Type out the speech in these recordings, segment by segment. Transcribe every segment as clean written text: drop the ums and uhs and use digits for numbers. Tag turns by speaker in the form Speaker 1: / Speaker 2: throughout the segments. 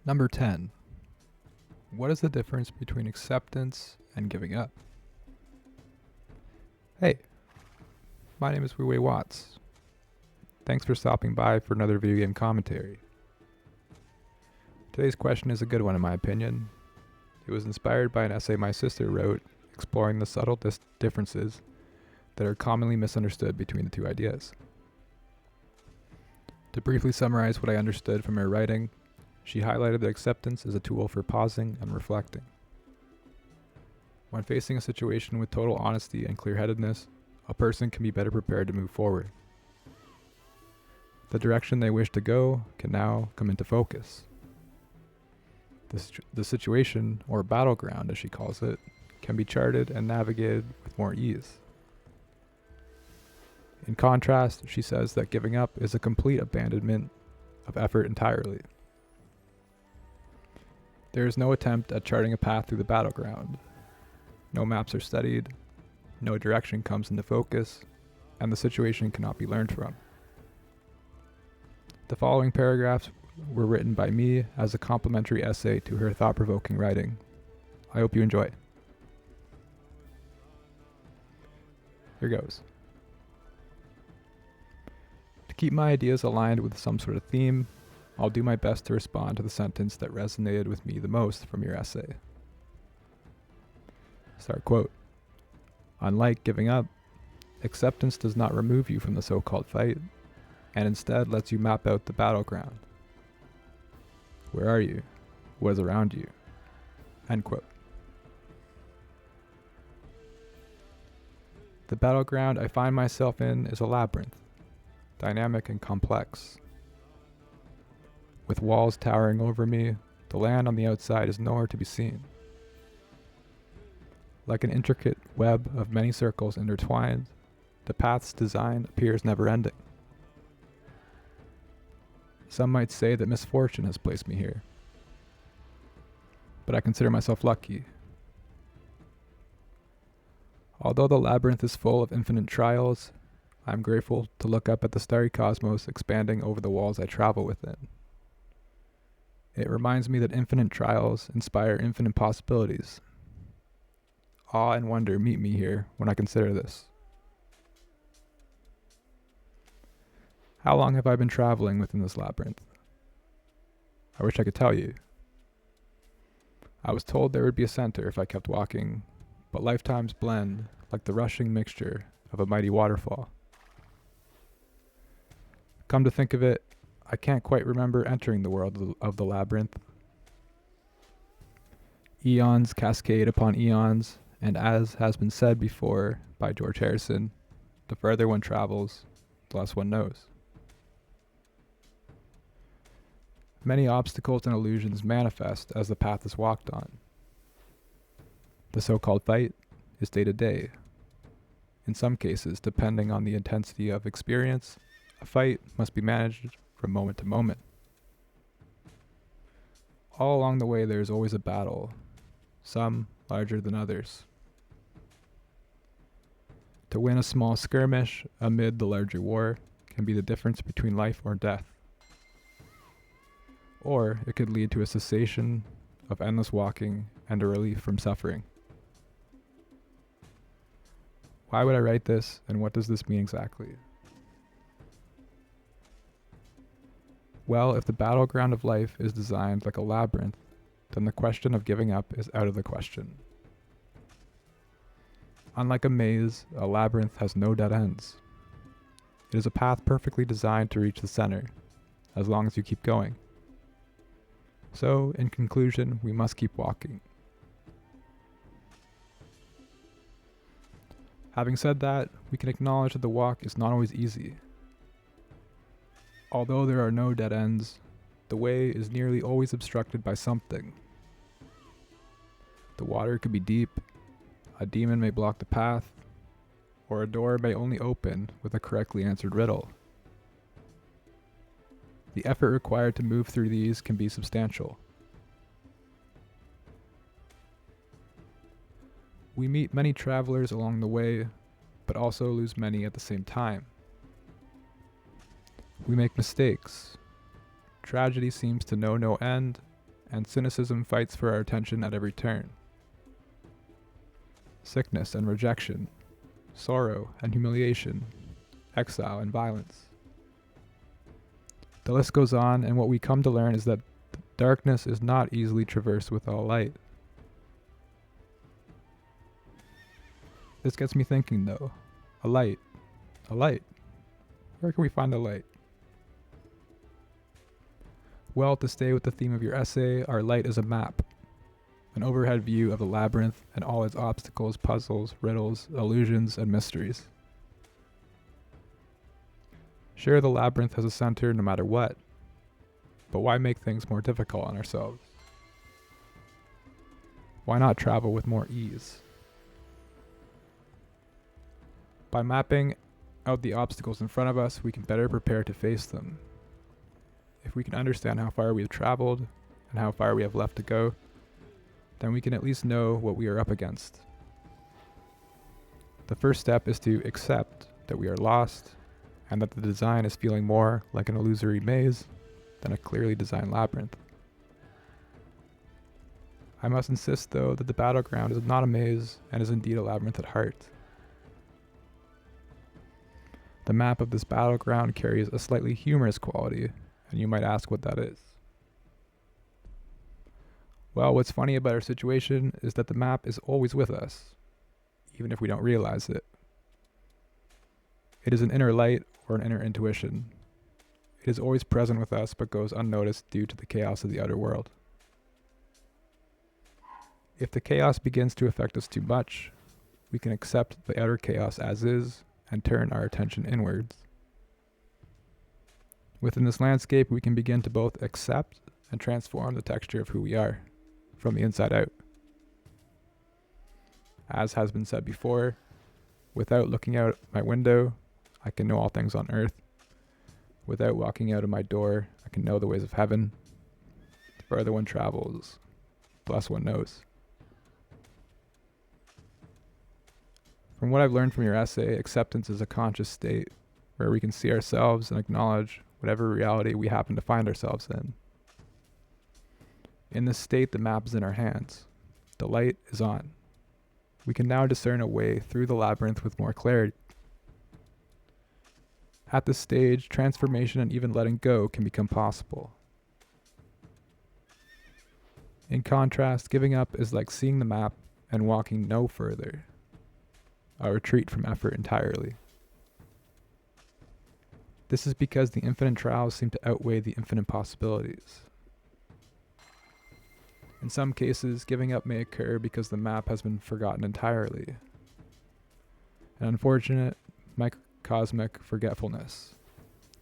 Speaker 1: Number 10. What is the difference between acceptance and giving up? Hey, my name is Wu Wei Watts. Thanks for stopping by for another video game commentary. Today's question is a good one in my opinion. It was inspired by an essay my sister wrote exploring the subtle differences that are commonly misunderstood between the two ideas. To briefly summarize what I understood from her writing, she highlighted that acceptance is a tool for pausing and reflecting. When facing a situation with total honesty and clear-headedness, a person can be better prepared to move forward. The direction they wish to go can now come into focus. The situation, or battleground as she calls it, can be charted and navigated with more ease. In contrast, she says that giving up is a complete abandonment of effort entirely. There is no attempt at charting a path through the battleground. No maps are studied, no direction comes into focus, and the situation cannot be learned from. The following paragraphs were written by me as a complimentary essay to her thought-provoking writing. I hope you enjoy. Here goes. To keep my ideas aligned with some sort of theme, I'll do my best to respond to the sentence that resonated with me the most from your essay. Start quote. Unlike giving up, acceptance does not remove you from the so-called fight, and instead lets you map out the battleground. Where are you? What is around you? End quote. The battleground I find myself in is a labyrinth, dynamic and complex. With walls towering over me, the land on the outside is nowhere to be seen. Like an intricate web of many circles intertwined, the path's design appears never-ending. Some might say that misfortune has placed me here, but I consider myself lucky. Although the labyrinth is full of infinite trials, I am grateful to look up at the starry cosmos expanding over the walls I travel within. It reminds me that infinite trials inspire infinite possibilities. Awe and wonder meet me here when I consider this. How long have I been traveling within this labyrinth? I wish I could tell you. I was told there would be a center if I kept walking, but lifetimes blend like the rushing mixture of a mighty waterfall. Come to think of it, I can't quite remember entering the world of the labyrinth. Eons cascade upon eons, and as has been said before by George Harrison, the further one travels, the less one knows. Many obstacles and illusions manifest as the path is walked on. The so-called fight is day to day. In some cases, depending on the intensity of experience, a fight must be managed from moment to moment. All along the way there is always a battle, some larger than others. To win a small skirmish amid the larger war can be the difference between life or death. Or it could lead to a cessation of endless walking and a relief from suffering. Why would I write this, and what does this mean exactly? Well, if the battleground of life is designed like a labyrinth, then the question of giving up is out of the question. Unlike a maze, a labyrinth has no dead ends. It is a path perfectly designed to reach the center, as long as you keep going. So, in conclusion, we must keep walking. Having said that, we can acknowledge that the walk is not always easy. Although there are no dead ends, the way is nearly always obstructed by something. The water could be deep, a demon may block the path, or a door may only open with a correctly answered riddle. The effort required to move through these can be substantial. We meet many travelers along the way, but also lose many at the same time. We make mistakes. Tragedy seems to know no end, and cynicism fights for our attention at every turn. Sickness and rejection, sorrow and humiliation, exile and violence. The list goes on, and what we come to learn is that darkness is not easily traversed with all light. This gets me thinking though. A light. Where can we find a light? Well, to stay with the theme of your essay, our light is a map. An overhead view of the labyrinth and all its obstacles, puzzles, riddles, illusions, and mysteries. Sure, the labyrinth has a center no matter what, but why make things more difficult on ourselves? Why not travel with more ease? By mapping out the obstacles in front of us, we can better prepare to face them. If we can understand how far we have traveled and how far we have left to go, then we can at least know what we are up against. The first step is to accept that we are lost and that the design is feeling more like an illusory maze than a clearly designed labyrinth. I must insist, though, that the battleground is not a maze and is indeed a labyrinth at heart. The map of this battleground carries a slightly humorous quality, and you might ask what that is. Well, what's funny about our situation is that the map is always with us, even if we don't realize it. It is an inner light or an inner intuition. It is always present with us but goes unnoticed due to the chaos of the outer world. If the chaos begins to affect us too much, we can accept the outer chaos as is and turn our attention inwards. Within this landscape, we can begin to both accept and transform the texture of who we are, from the inside out. As has been said before, without looking out my window, I can know all things on earth. Without walking out of my door, I can know the ways of heaven. The further one travels, the less one knows. From what I've learned from your essay, acceptance is a conscious state where we can see ourselves and acknowledge whatever reality we happen to find ourselves in. In this state, the map is in our hands. The light is on. We can now discern a way through the labyrinth with more clarity. At this stage, transformation and even letting go can become possible. In contrast, giving up is like seeing the map and walking no further, a retreat from effort entirely. This is because the infinite trials seem to outweigh the infinite possibilities. In some cases, giving up may occur because the map has been forgotten entirely. An unfortunate microcosmic forgetfulness,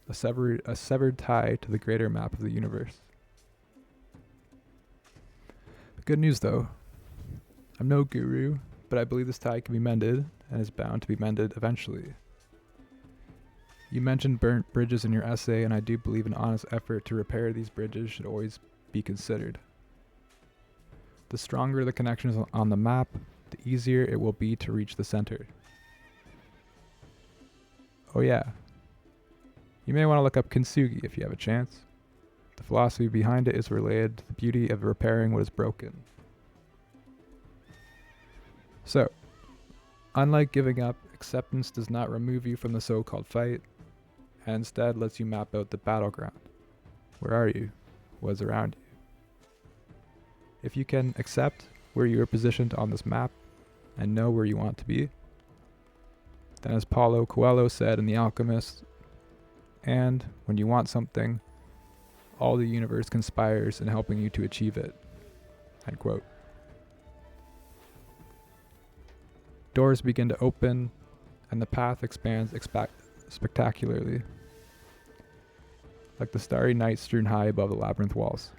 Speaker 1: a severed tie to the greater map of the universe. The good news though, I'm no guru, but I believe this tie can be mended and is bound to be mended eventually. You mentioned burnt bridges in your essay, and I do believe an honest effort to repair these bridges should always be considered. The stronger the connections on the map, the easier it will be to reach the center. Oh yeah, you may want to look up kintsugi if you have a chance. The philosophy behind it is related to the beauty of repairing what is broken. So, unlike giving up, acceptance does not remove you from the so-called fight, and instead lets you map out the battleground. Where are you? What's around you? If you can accept where you are positioned on this map and know where you want to be, then as Paulo Coelho said in The Alchemist, and when you want something, all the universe conspires in helping you to achieve it. End quote. Doors begin to open, and the path expands spectacularly, like the starry night strewn high above the labyrinth walls.